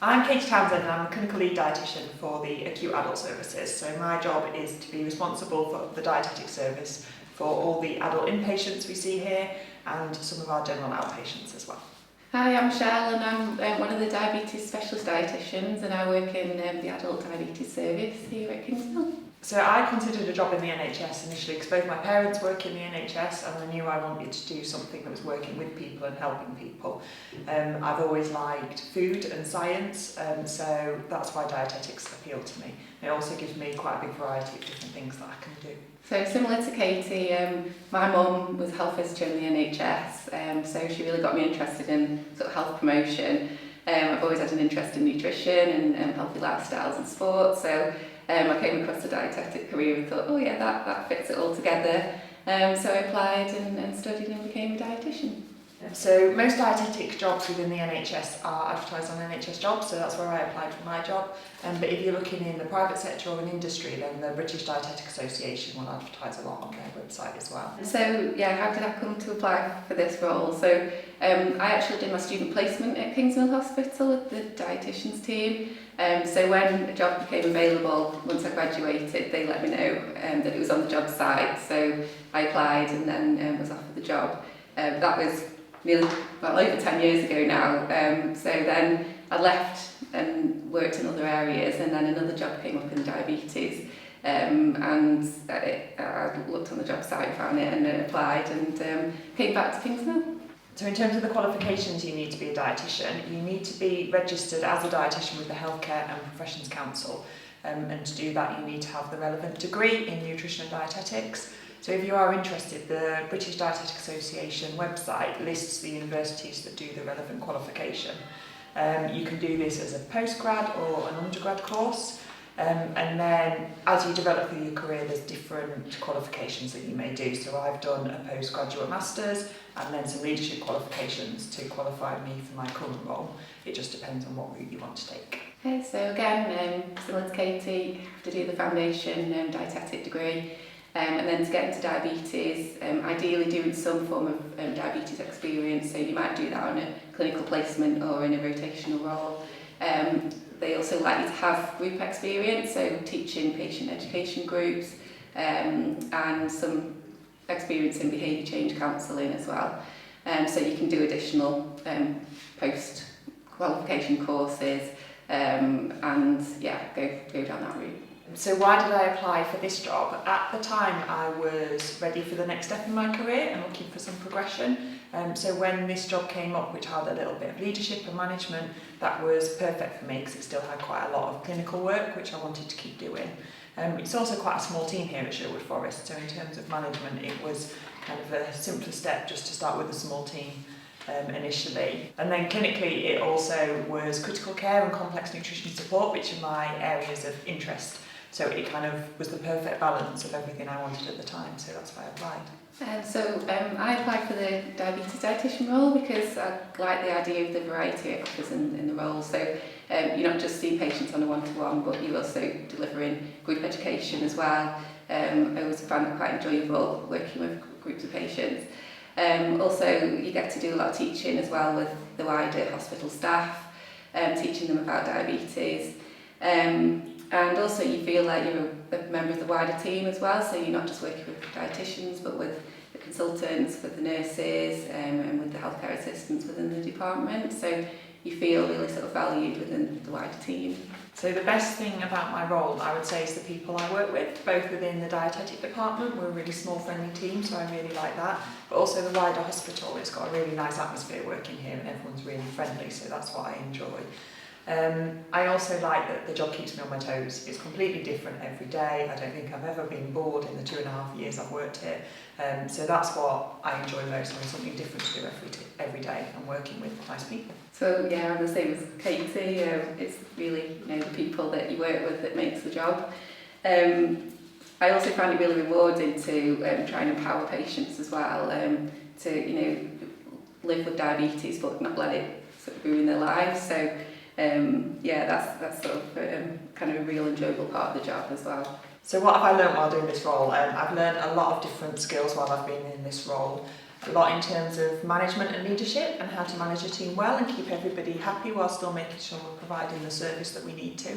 I'm Katie Townsend and I'm a clinical lead dietitian for the acute adult services. So my job is to be responsible for the dietetic service for all the adult inpatients we see here and some of our general outpatients as well. Hi, I'm Michelle and I'm one of the diabetes specialist dietitians and I work in the adult diabetes service here at Kingsmill. So I considered a job in the NHS initially because both my parents work in the NHS and I knew I wanted to do something that was working with people and helping people. I've always liked food and science, so that's why dietetics appealed to me. It also gives me quite a big variety of different things that I can do. So similar to Katie, my mum was a health visitor in the NHS, so she really got me interested in sort of health promotion. I've always had an interest in nutrition and healthy lifestyles and sports, so I came across the dietetic career and thought, oh yeah, that fits it all together. So I applied and studied and became a dietitian. So most dietetic jobs within the NHS are advertised on NHS Jobs, so that's where I applied for my job. But if you're looking in the private sector or in industry, then the British Dietetic Association will advertise a lot on their website as well. So yeah, how did I come to apply for this role? So I actually did my student placement at Kingsmill Hospital with the dietitians team. So when a job became available, once I graduated, they let me know that it was on the job site. So I applied and then was offered the job. That was nearly, well, over 10 years ago now. So then I left and worked in other areas and then another job came up in diabetes. And I looked on the job site, found it and applied and came back to Kingsmill. So in terms of the qualifications you need to be a dietitian, you need to be registered as a dietitian with the Healthcare and Professions Council. And to do that you need to have the relevant degree in nutrition and dietetics. So if you are interested, the British Dietetic Association website lists the universities that do the relevant qualification. You can do this as a postgrad or an undergrad course. And then as you develop through your career, there's different qualifications that you may do. So I've done a postgraduate master's and then some leadership qualifications to qualify me for my current role. It just depends on what route you want to take. Okay, so again, similar to Katie, you have to do the foundation dietetic degree. And then to get into diabetes, ideally doing some form of diabetes experience, so you might do that on a clinical placement or in a rotational role. They also like you to have group experience, so teaching patient education groups and some experience in behaviour change counselling as well. So you can do additional post-qualification courses and yeah, go down that route. So why did I apply for this job? At the time I was ready for the next step in my career and looking for some progression. So when this job came up, which had a little bit of leadership and management, that was perfect for me because it still had quite a lot of clinical work which I wanted to keep doing. It's also quite a small team here at Sherwood Forest, so in terms of management it was kind of a simpler step just to start with a small team initially. And then clinically it also was critical care and complex nutrition support, which are my areas of interest. So it kind of was the perfect balance of everything I wanted at the time, so that's why I applied. So I applied for the diabetes dietitian role because I like the idea of the variety it offers in the role. So you're not just seeing patients on a one-to-one, but you're also delivering group education as well. I always found it quite enjoyable working with groups of patients. Also, you get to do a lot of teaching as well with the wider hospital staff, teaching them about diabetes. And also you feel like you're a member of the wider team as well, so you're not just working with dietitians but with the consultants, with the nurses and with the healthcare assistants within the department, so you feel really sort of valued within the wider team. So the best thing about my role, I would say, is the people I work with, both within the dietetic department. We're a really small friendly team, so I really like that, but also the wider hospital. It's got a really nice atmosphere working here and everyone's really friendly, so that's what I enjoy. I also like that the job keeps me on my toes. It's completely different every day. I don't think I've ever been bored in the 2.5 years I've worked here. So that's what I enjoy most, having something different to do every day and working with nice people. So yeah, I'm the same as Katie. It's really the people that you work with that makes the job. I also find it really rewarding to try and empower patients as well to live with diabetes but not let it sort of ruin their lives. So that's sort of kind of a real enjoyable part of the job as well. So what have I learned while doing this role? I've learned a lot of different skills while I've been in this role. a lot in terms of management and leadership and how to manage a team well and keep everybody happy while still making sure we're providing the service that we need to.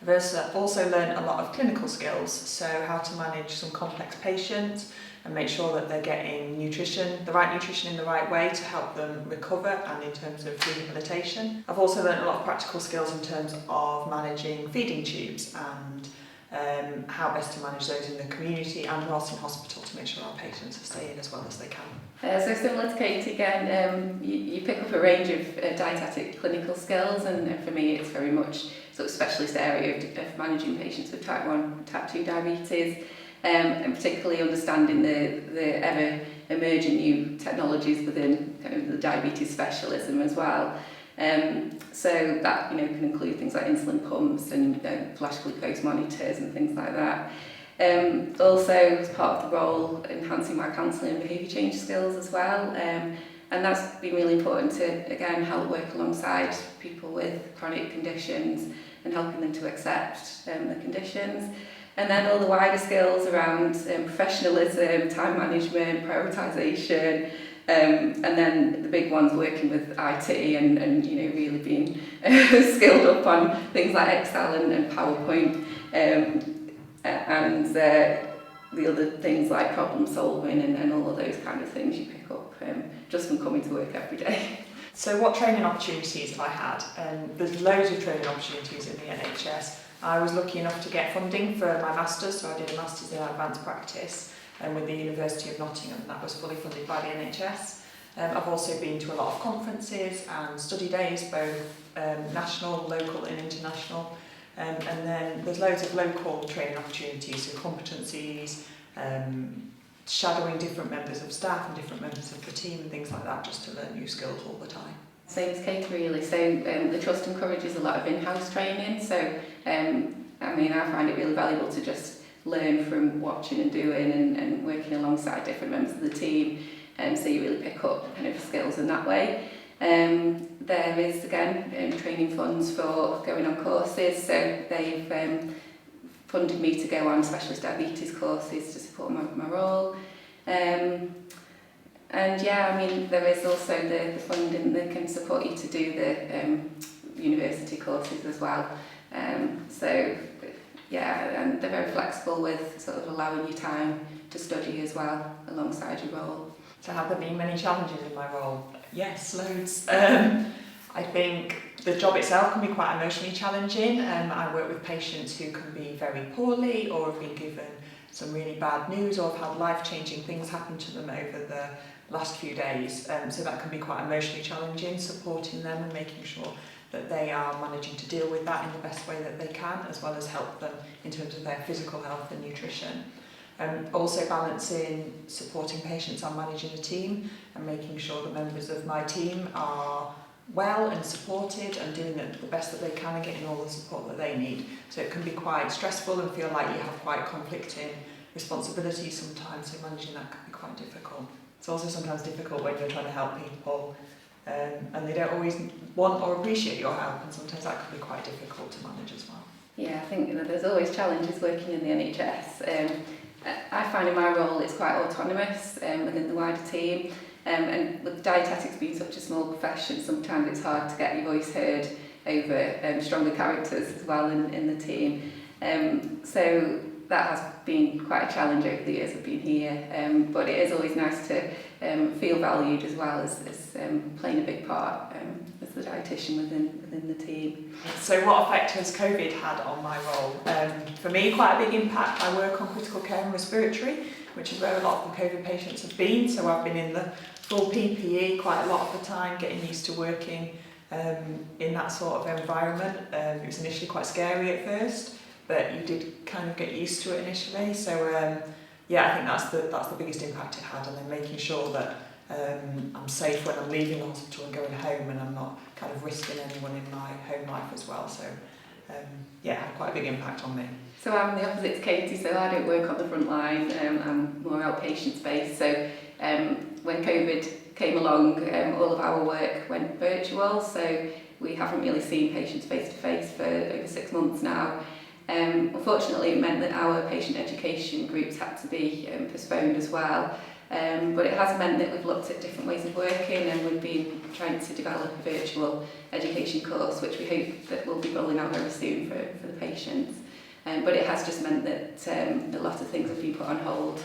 I've also learned a lot of clinical skills, so how to manage some complex patients and make sure that they're getting the right nutrition in the right way to help them recover and in terms of rehabilitation. I've also learned a lot of practical skills in terms of managing feeding tubes and how best to manage those in the community and whilst in hospital to make sure our patients are staying as well as they can. So similar to Katie again, you pick up a range of dietetic clinical skills, and for me it's very much sort of specialist area of managing patients with type 1, type 2 diabetes, and particularly understanding the ever emerging new technologies within kind of the diabetes specialism as well. So that can include things like insulin pumps and flash glucose monitors and things like that. Also, as part of the role, enhancing my counselling and behaviour change skills as well. And that's been really important to, again, help work alongside people with chronic conditions and helping them to accept the conditions. And then all the wider skills around professionalism, time management, prioritisation, and then the big ones working with IT and really being skilled up on things like Excel and PowerPoint, and the other things like problem solving and all of those kind of things you pick up just from coming to work every day. So what training opportunities have I had? There's loads of training opportunities in the NHS. I was lucky enough to get funding for my master's, so I did a master's in advanced practice with the University of Nottingham, and that was fully funded by the NHS. I've also been to a lot of conferences and study days, both national, local and international. And then there's loads of local training opportunities, so competencies, shadowing different members of staff and different members of the team and things like that, just to learn new skills all the time. Same as Kate really. So the Trust encourages a lot of in-house training. So I find it really valuable to just learn from watching and doing and working alongside different members of the team. So you really pick up kind of skills in that way. There is again training funds for going on courses. So they've funded me to go on specialist diabetes courses to support my role. And there is also the funding that can support you to do the university courses as well. And they're very flexible with sort of allowing you time to study as well alongside your role. So have there been many challenges in my role? Yes, loads. I think the job itself can be quite emotionally challenging. I work with patients who can be very poorly or have been given some really bad news or have had life-changing things happen to them over the last few days. So that can be quite emotionally challenging, supporting them and making sure that they are managing to deal with that in the best way that they can, as well as help them in terms of their physical health and nutrition. Also balancing supporting patients and managing a team and making sure that members of my team are well and supported and doing the best that they can and getting all the support that they need. So it can be quite stressful and feel like you have quite conflicting responsibilities sometimes, so managing that can be quite difficult. It's also sometimes difficult when you're trying to help people and they don't always want or appreciate your help, and sometimes that can be quite difficult to manage as well. Yeah, I think there's always challenges working in the NHS. I find in my role it's quite autonomous within the wider team, and with dietetics being such a small profession, sometimes it's hard to get your voice heard over stronger characters as well in the team. So that has been quite a challenge over the years I've been here, but it is always nice to feel valued as well as playing a big part as the dietitian within the team. So what effect has COVID had on my role? For me, quite a big impact. I work on critical care and respiratory, which is where a lot of the COVID patients have been, so I've been in the full PPE quite a lot of the time, getting used to working in that sort of environment. It was initially quite scary at first, but you did kind of get used to it initially. So I think that's the biggest impact it had, and then making sure that I'm safe when I'm leaving the hospital and going home, and I'm not kind of risking anyone in my home life as well. So it had quite a big impact on me. So I'm the opposite to Katie, so I don't work on the front line, I'm more outpatient based. So when COVID came along, all of our work went virtual, so we haven't really seen patients face to face for over 6 months now. Unfortunately, it meant that our patient education groups had to be postponed as well. But it has meant that we've looked at different ways of working, and we've been trying to develop a virtual education course, which we hope that will be rolling out very soon for the patients. But it has just meant that a lot of things have been put on hold,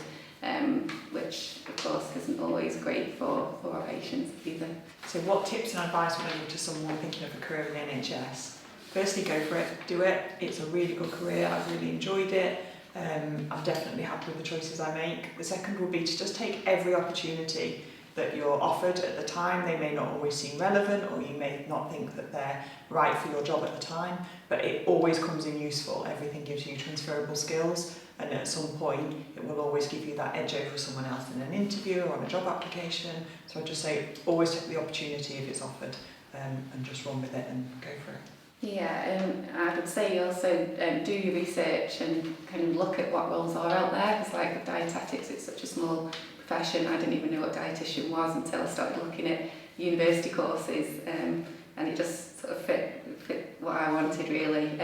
which of course isn't always great for our patients either. So what tips and advice would I give to someone thinking of a career in the NHS? Firstly, go for it, do it. It's a really good career, I've really enjoyed it. I'm definitely happy with the choices I make. The second would be to just take every opportunity that you're offered at the time. They may not always seem relevant, or you may not think that they're right for your job at the time, but it always comes in useful. Everything gives you transferable skills, and at some point it will always give you that edge over someone else in an interview or on a job application. So I'd just say always take the opportunity if it's offered, and just run with it and go for it. Yeah, I would say also do your research and kind of look at what roles are out there, because like with dietetics, it's such a small profession. I didn't even know what dietitian was until I started looking at university courses, and it just sort of fit what I wanted really.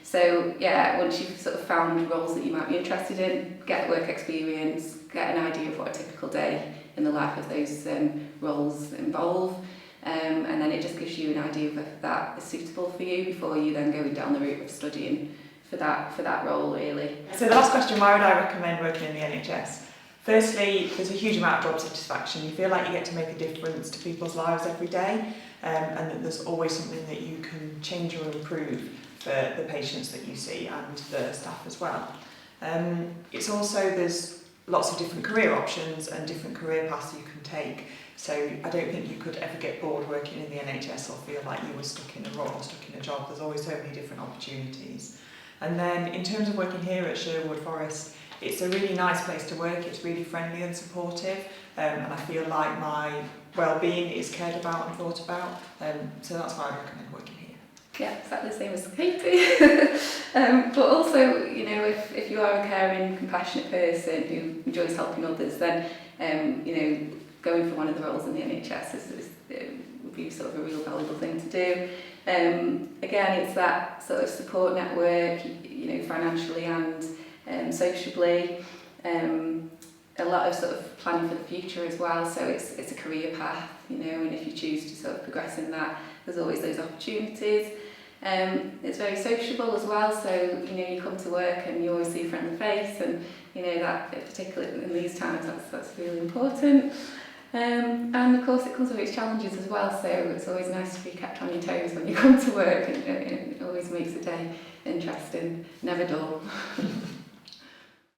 So yeah, once you've sort of found roles that you might be interested in, get work experience, get an idea of what a typical day in the life of those roles involve. And then it just gives you an idea of if that is suitable for you before you then going down the route of studying for that role really. So the last question, why would I recommend working in the NHS? Firstly, there's a huge amount of job satisfaction. You feel like you get to make a difference to people's lives every day, and that there's always something that you can change or improve for the patients that you see and the staff as well. It's also, there's lots of different career options and different career paths you can take. So I don't think you could ever get bored working in the NHS or feel like you were stuck in a role or stuck in a job. There's always so many different opportunities. And then in terms of working here at Sherwood Forest, it's a really nice place to work. It's really friendly and supportive, and I feel like my well-being is cared about and thought about. So that's why I recommend working here. Yeah, exactly the same as Katie. But also, you know, if you are a caring, compassionate person who enjoys helping others, then you know, going for one of the roles in the NHS would be sort of a real valuable thing to do. Again, it's that sort of support network, you know, financially and sociably. A lot of sort of planning for the future as well. So it's a career path, you know, and if you choose to sort of progress in that, there's always those opportunities. It's very sociable as well, so you know, you come to work and you always see a friendly face, and you know that particularly in these times that's really important. And of course it comes with its challenges as well, so it's always nice to be kept on your toes when you come to work, and it always makes the day interesting, never dull.